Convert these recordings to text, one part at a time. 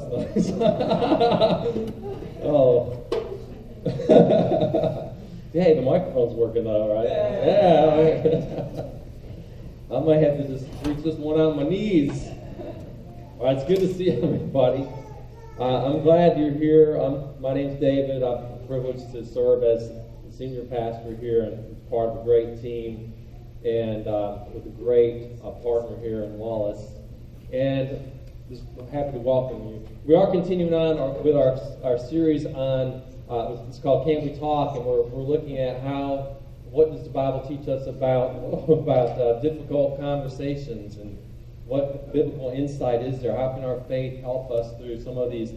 that's nice. Oh. Hey, the microphone's working though, right? Yeah. I might have to just reach this one on my knees. All right, it's good to see everybody. I'm glad you're here. My name's David. I'm privileged to serve as the senior pastor here and part of a great team and with a great partner here in Wallace. And just happy to welcome you. We are continuing on with our series on, it's called Can We Talk? And we're looking at what does the Bible teach us about difficult conversations and what biblical insight is there? How can our faith help us through some of these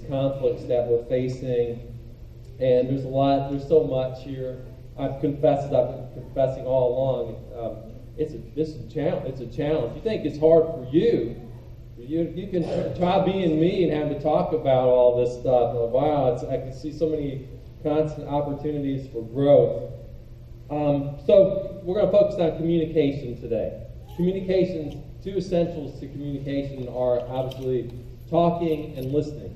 conflicts that we're facing? And there's so much here. I've been confessing all along. It's a challenge. It's a challenge. You think it's hard for you? You can try being me and have to talk about all this stuff. Oh, wow, I can see so many constant opportunities for growth. So we're going to focus on communication today. Communication. Two essentials to communication are obviously talking and listening.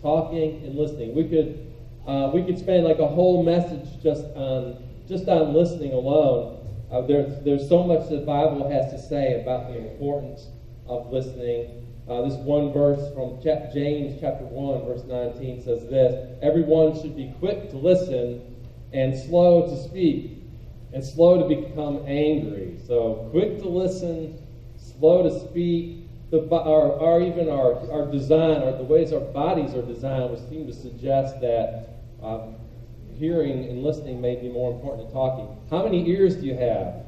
Talking and listening. We could spend like a whole message just on listening alone. There's so much the Bible has to say about the importance of listening. This one verse from James chapter 1, verse 19 says this: everyone should be quick to listen and slow to speak and slow to become angry. So quick to listen, slow to speak. Our design, or the ways our bodies are designed, would seem to suggest that hearing and listening may be more important than talking. How many ears do you have?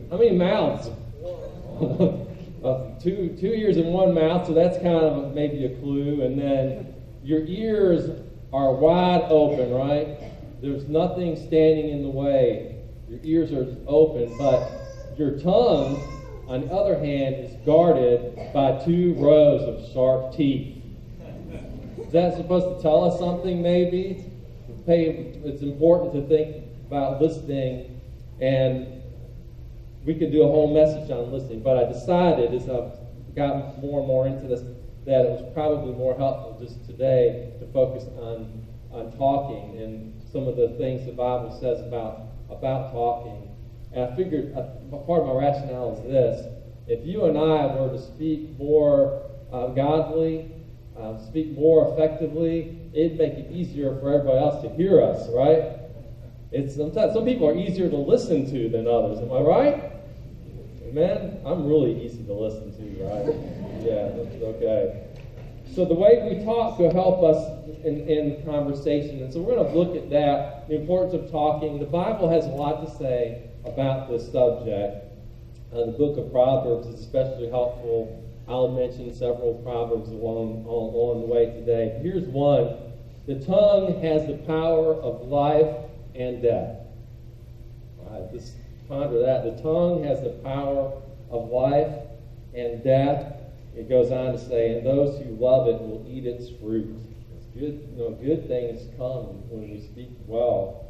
How many mouths? Two ears and one mouth, so that's kind of maybe a clue. And then your ears are wide open, right? There's nothing standing in the way. Your ears are open, but your tongue, on the other hand, is guarded by 2 rows of sharp teeth. Is that supposed to tell us something, maybe? It's important to think about listening, and we could do a whole message on listening, but I decided, as I've gotten more and more into this, that it was probably more helpful just today to focus on talking and some of the things the Bible says about talking. And I figured part of my rationale is this: if you and I were to speak more godly, speak more effectively, it'd make it easier for everybody else to hear us, right? Some people are easier to listen to than others. Am I right? Amen? I'm really easy to listen to, right? Yeah, that's okay. So the way we talk will help us in conversation. And so we're going to look at that, the importance of talking. The Bible has a lot to say about this subject. The book of Proverbs is especially helpful. I'll mention several Proverbs along the way today. Here's one. The tongue has the power of life and death. All right, just ponder that. The tongue has the power of life and death. It goes on to say, and those who love it will eat its fruit. It's good, good things come when we speak well.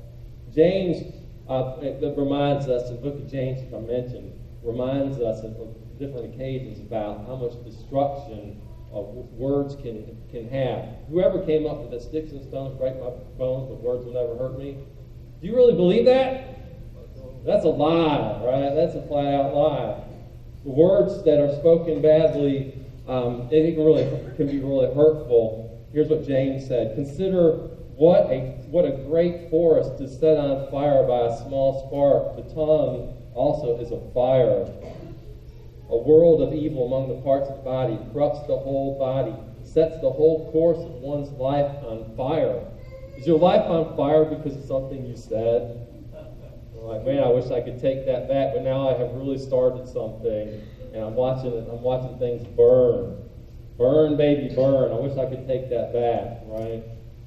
James that reminds us, the book of James, as I mentioned, reminds us of different occasions about how much destruction words can have. Whoever came up with that sticks and stones break my bones, but words will never hurt me. Do you really believe that? That's a lie, right? That's a flat-out lie. The words that are spoken badly, it can be really hurtful. Here's what James said: consider what a great forest is set on fire by a small spark. The tongue also is a fire. A world of evil among the parts of the body corrupts the whole body, sets the whole course of one's life on fire. Is your life on fire because of something you said? Like, man, I wish I could take that back, but now I have really started something, and I'm watching things burn. Burn, baby, burn. I wish I could take that back, right?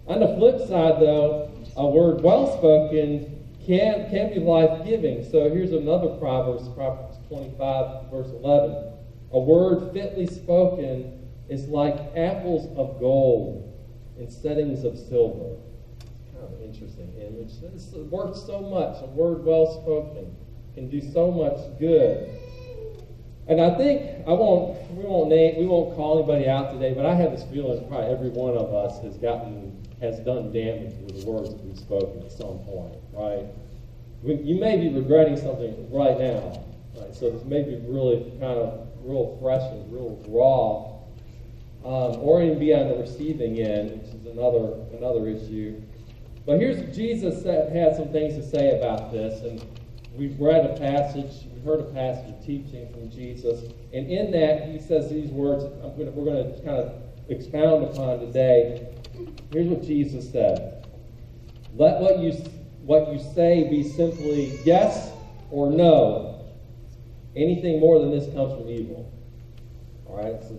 On the flip side, though, a word well spoken can be life-giving. So here's another Proverbs 25, verse 11. A word fitly spoken is like apples of gold in settings of silver. Kind of interesting image. It's worth so much. A word well spoken can do so much good. And I think we won't call anybody out today, but I have this feeling probably every one of us has done damage with the words that we've spoken at some point, right? You may be regretting something right now, right? So this may be really kind of real fresh and real raw, or even be on the receiving end, which is another issue. But here's Jesus had some things to say about this, and we've read a passage, we've heard a passage of teaching from Jesus, and in that he says these words we're going to kind of expound upon today. Here's what Jesus said: "Let what you say be simply yes or no. Anything more than this comes from evil." All right, so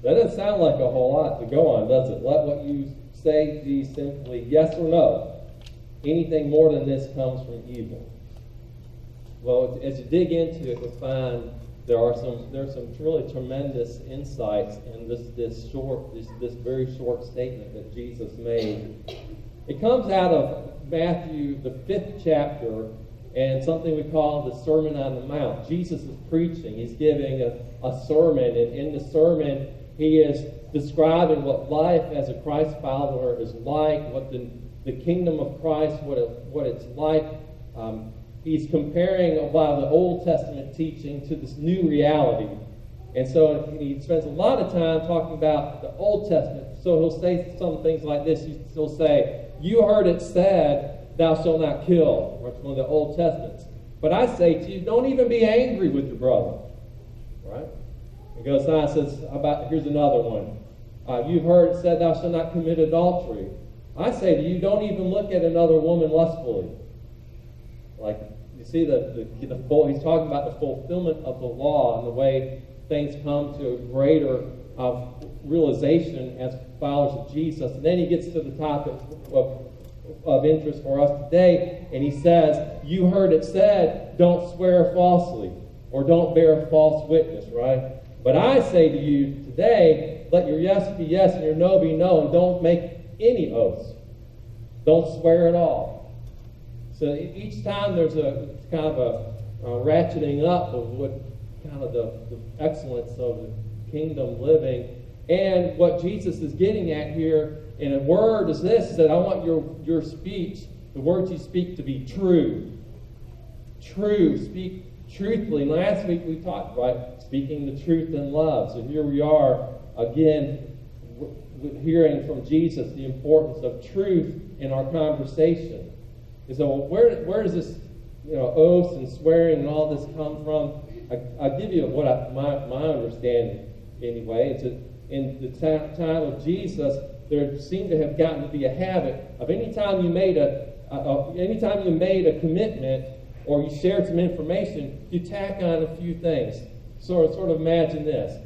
that doesn't sound like a whole lot to go on, does it? Let what you say be simply yes or no. Anything more than this comes from evil. Well, as you dig into it, you'll find there's some really tremendous insights in this very short statement that Jesus made. It comes out of Matthew, the 5th chapter, and something we call the Sermon on the Mount. Jesus is preaching. He's giving a sermon, and in the sermon, he is describing what life as a Christ follower is like, what the kingdom of Christ, what it's like. He's comparing a lot of the Old Testament teaching to this new reality. And so he spends a lot of time talking about the Old Testament. So he'll say some things like this. He'll say, "You heard it said, thou shalt not kill," or it's one of the Old Testaments. "But I say to you, don't even be angry with your brother." Right? He goes on and says, here's another one. "You've heard it said, thou shalt not commit adultery. I say to you, don't even look at another woman lustfully." Like, you see he's talking about the fulfillment of the law and the way things come to a greater realization as followers of Jesus. And then he gets to the topic of interest for us today, and he says, "You heard it said, don't swear falsely, or don't bear false witness," right? "But I say to you today, let your yes be yes and your no be no, and don't make any oaths. Don't swear at all." So each time there's a kind of a ratcheting up of what kind of the excellence of the kingdom living. And what Jesus is getting at here in a word is this, is that I want your speech, the words you speak, to be true. True. Speak truthfully. And last week we talked about speaking the truth in love. So here we are again hearing from Jesus the importance of truth in our conversation. And so where does this oaths and swearing and all this come from? I'll give you my understanding anyway. It's in the time of Jesus, there seemed to have gotten to be a habit of anytime you made a commitment or you shared some information, you tack on a few things. Sort of imagine this.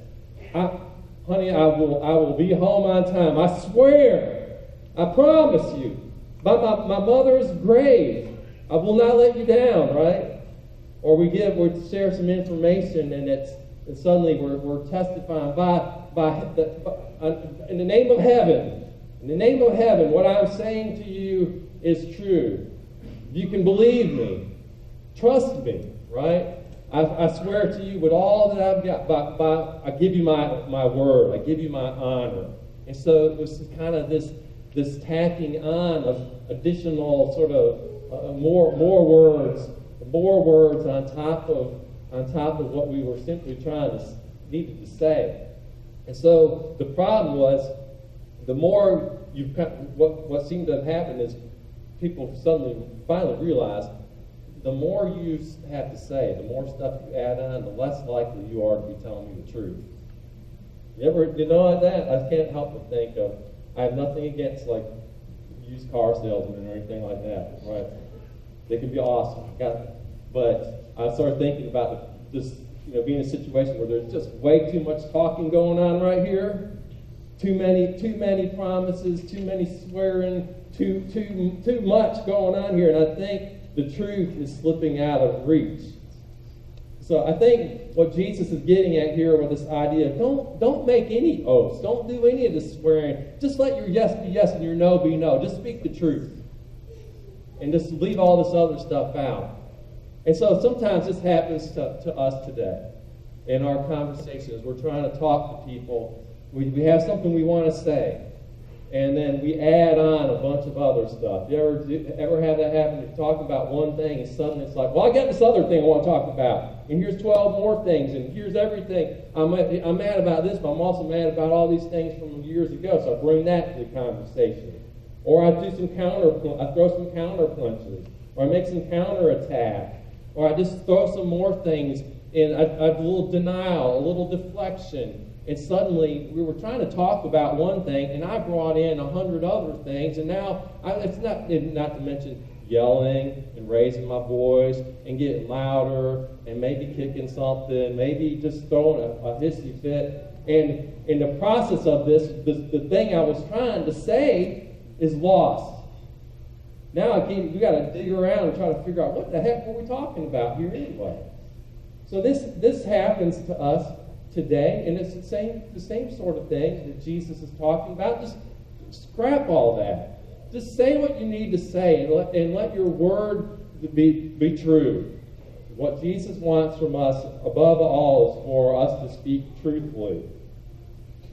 "Honey, I will be home on time. I swear. I promise you. By my mother's grave, I will not let you down," right? Or we share some information, and suddenly we're testifying in the name of heaven. In the name of heaven, what I'm saying to you is true. You can believe me. Trust me, right? I swear to you with all that I've got. I give you my word. I give you my honor. And so it was kind of this tacking on of additional sort of more words on top of what we were simply needed to say. And so the problem was, the more what seemed to have happened is people finally realized the more you have to say, the more stuff you add on, the less likely you are to be telling me the truth. You know like that? I can't help but think of, I have nothing against like used car salesmen or anything like that, right? They can be awesome. But I started thinking about just being in a situation where there's just way too much talking going on right here. Too many promises, too many swearing, too much going on here, and I think the truth is slipping out of reach. So I think what Jesus is getting at here with this idea of don't make any oaths, don't do any of this swearing. Just let your yes be yes and your no be no. Just speak the truth, and just leave all this other stuff out. And so sometimes this happens to us today. in our conversations. We're trying to talk to people. We have something we want to say, and then we add on a bunch of other stuff. You ever have that happen? You're talking about one thing, and suddenly it's like, well, I got this other thing I want to talk about, and here's 12 more things, and here's everything. I'm mad about this, but I'm also mad about all these things from years ago, so I bring that to the conversation. Or I throw some counter punches, or I make some counter attack, or I just throw some more things in a little denial, a little deflection. And suddenly, we were trying to talk about one thing, and I brought in 100 other things, and now, it's not to mention yelling and raising my voice and getting louder and maybe kicking something, maybe just throwing a hissy fit. And in the process of this, the thing I was trying to say is lost. Now we got to dig around and try to figure out what the heck were we talking about here anyway. So this happens to us today, and it's the same sort of thing that Jesus is talking about. Just scrap all that. Just say what you need to say, and let your word be true. What Jesus wants from us, above all, is for us to speak truthfully.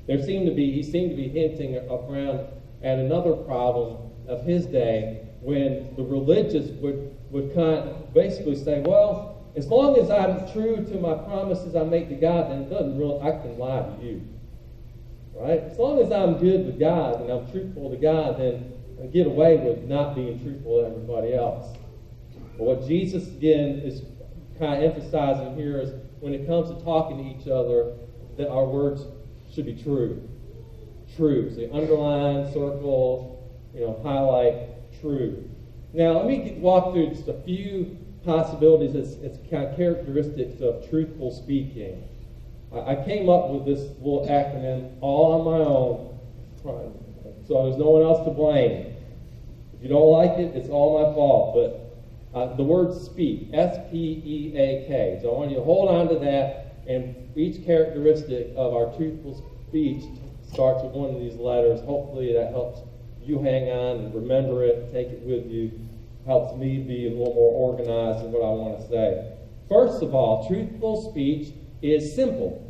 He seemed to be hinting around at another problem of his day, when the religious would kind of basically say, well, as long as I'm true to my promises I make to God, then it doesn't really, I can lie to you. Right? As long as I'm good with God and I'm truthful to God, then I get away with not being truthful to everybody else. But what Jesus, again, is kind of emphasizing here is when it comes to talking to each other, that our words should be true. True. So underline, circle, highlight, true. Now, let me walk through just a few possibilities as kind of characteristics of truthful speaking. I came up with this little acronym all on my own, so there's no one else to blame. If you don't like it, it's all my fault. But the word speak, S-P-E-A-K. So I want you to hold on to that, and each characteristic of our truthful speech starts with one of these letters. Hopefully that helps you hang on and remember it, take it with you. Helps me be a little more organized in what I want to say. First of all, truthful speech is simple.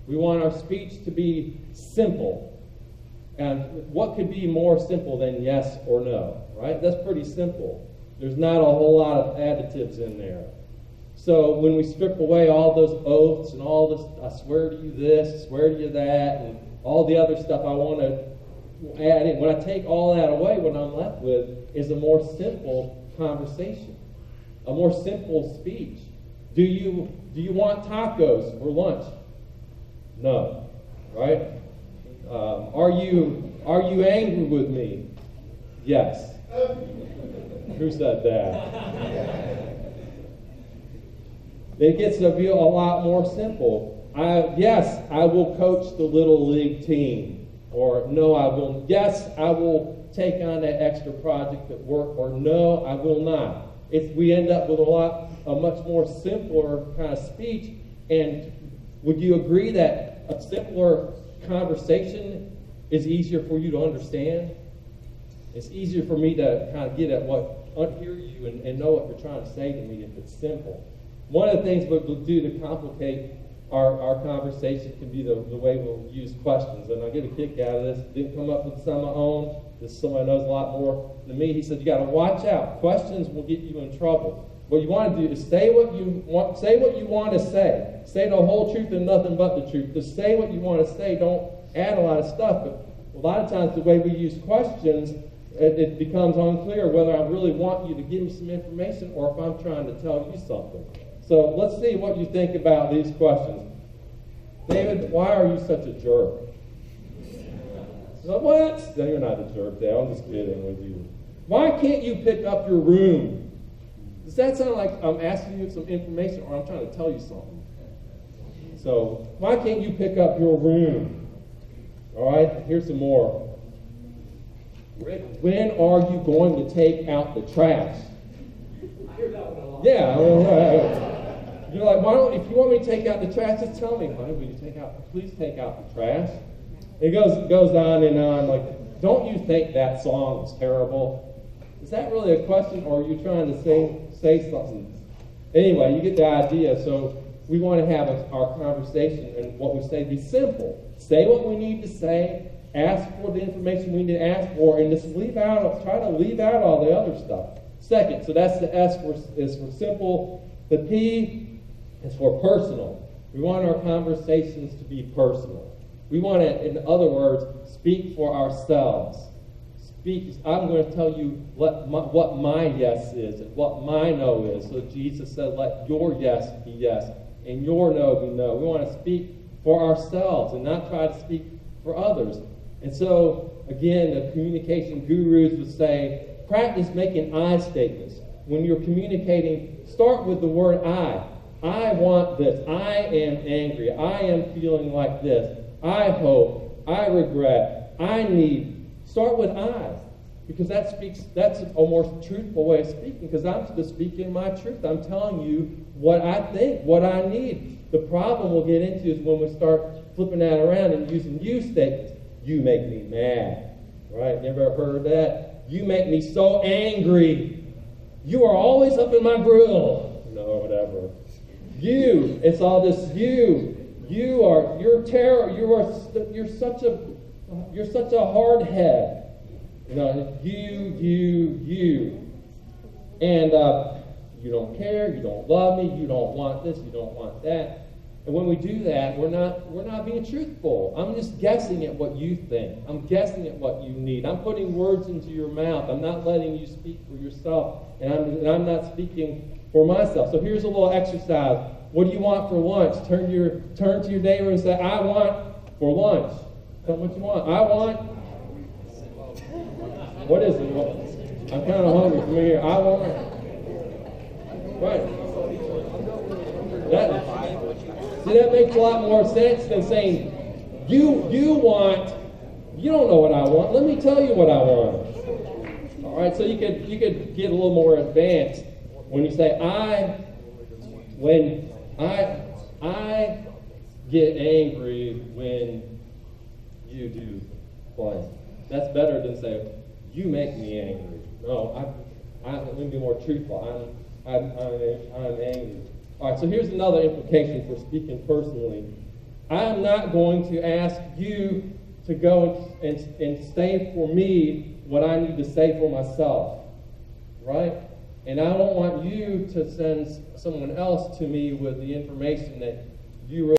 We want our speech to be simple. And what could be more simple than yes or no, right? That's pretty simple. There's not a whole lot of additives in there. So when we strip away all those oaths and all this, I swear to you this, I swear to you that, and all the other stuff I want to add in, when I take all that away, what I'm left with is a more simple conversation, a more simple speech. Do you want tacos for lunch? No, right? Are you angry with me? Yes. Who said that? It gets to be a lot more simple. Yes, I will coach the little league team. Or no, I will. Yes, I will take on that extra project at work. Or no, I will not. We end up with a much more simpler kind of speech. And would you agree that a simpler conversation is easier for you to understand? It's easier for me to kind of get at hear you and know what you're trying to say to me if it's simple. One of the things we'll do to complicate our conversation can be the way we'll use questions. And I get a kick out of this. Didn't come up with this on my own. This is somebody knows a lot more than me. He said, you got to watch out. Questions will get you in trouble. What you want to do is say what you want to say. Say the whole truth and nothing but the truth. Just say what you want to say. Don't add a lot of stuff. But a lot of times the way we use questions, it becomes unclear whether I really want you to give me some information or if I'm trying to tell you something. So let's see what you think about these questions. David, why are you such a jerk? So, what? No, you're not a jerk, Dave. I'm just kidding with you. Why can't you pick up your room? Does that sound like I'm asking you some information or I'm trying to tell you something? So, why can't you pick up your room? All right, here's some more. Rick, when are you going to take out the trash? I hear that one a lot. Yeah, you're like, if you want me to take out the trash, just tell me, honey, will you please take out the trash? It goes on and on, like, don't you think that song is terrible? Is that really a question, or are you trying to say something? Anyway, you get the idea. So we want to have our conversation and what we say be simple. Say what we need to say, ask for the information we need to ask for, and just try to leave out all the other stuff. Second, so that's the S is for simple. The P is for personal. We want our conversations to be personal. We want to, in other words, speak for ourselves. I'm going to tell you what my yes is and what my no is. So Jesus said, let your yes be yes and your no be no. We want to speak for ourselves and not try to speak for others. And so, again, the communication gurus would say, practice making I statements. When you're communicating, start with the word I. I want this. I am angry. I am feeling like this. I hope. I regret. I need. Start with I, because that's a more truthful way of speaking, because I'm just speaking my truth. I'm telling you what I think, what I need. The problem we'll get into is when we start flipping that around and using you statements. You make me mad, right? Never heard that? You make me so angry. You are always up in my grill. No, whatever. You, it's all this you. You're terror. You're such a hard head. You know, you. And you don't care, you don't love me, you don't want this, you don't want that. And when we do that, we're not being truthful. I'm just guessing at what you think. I'm guessing at what you need. I'm putting words into your mouth. I'm not letting you speak for yourself. And I'm not speaking for myself. So here's a little exercise. What do you want for lunch? Turn to your neighbor and say, I want for lunch. Tell them what you want. I want. What is it? I'm kind of hungry from here. I want. Right. That makes a lot more sense than saying, you want. You don't know what I want. Let me tell you what I want. All right. So you could get a little more advanced when you say when I get angry when you do blank. That's better than say, you make me angry. No, let me be more truthful. I'm angry. All right, so here's another implication for speaking personally. I'm not going to ask you to go and say for me what I need to say for myself, right? And I don't want you to send someone else to me with the information that you really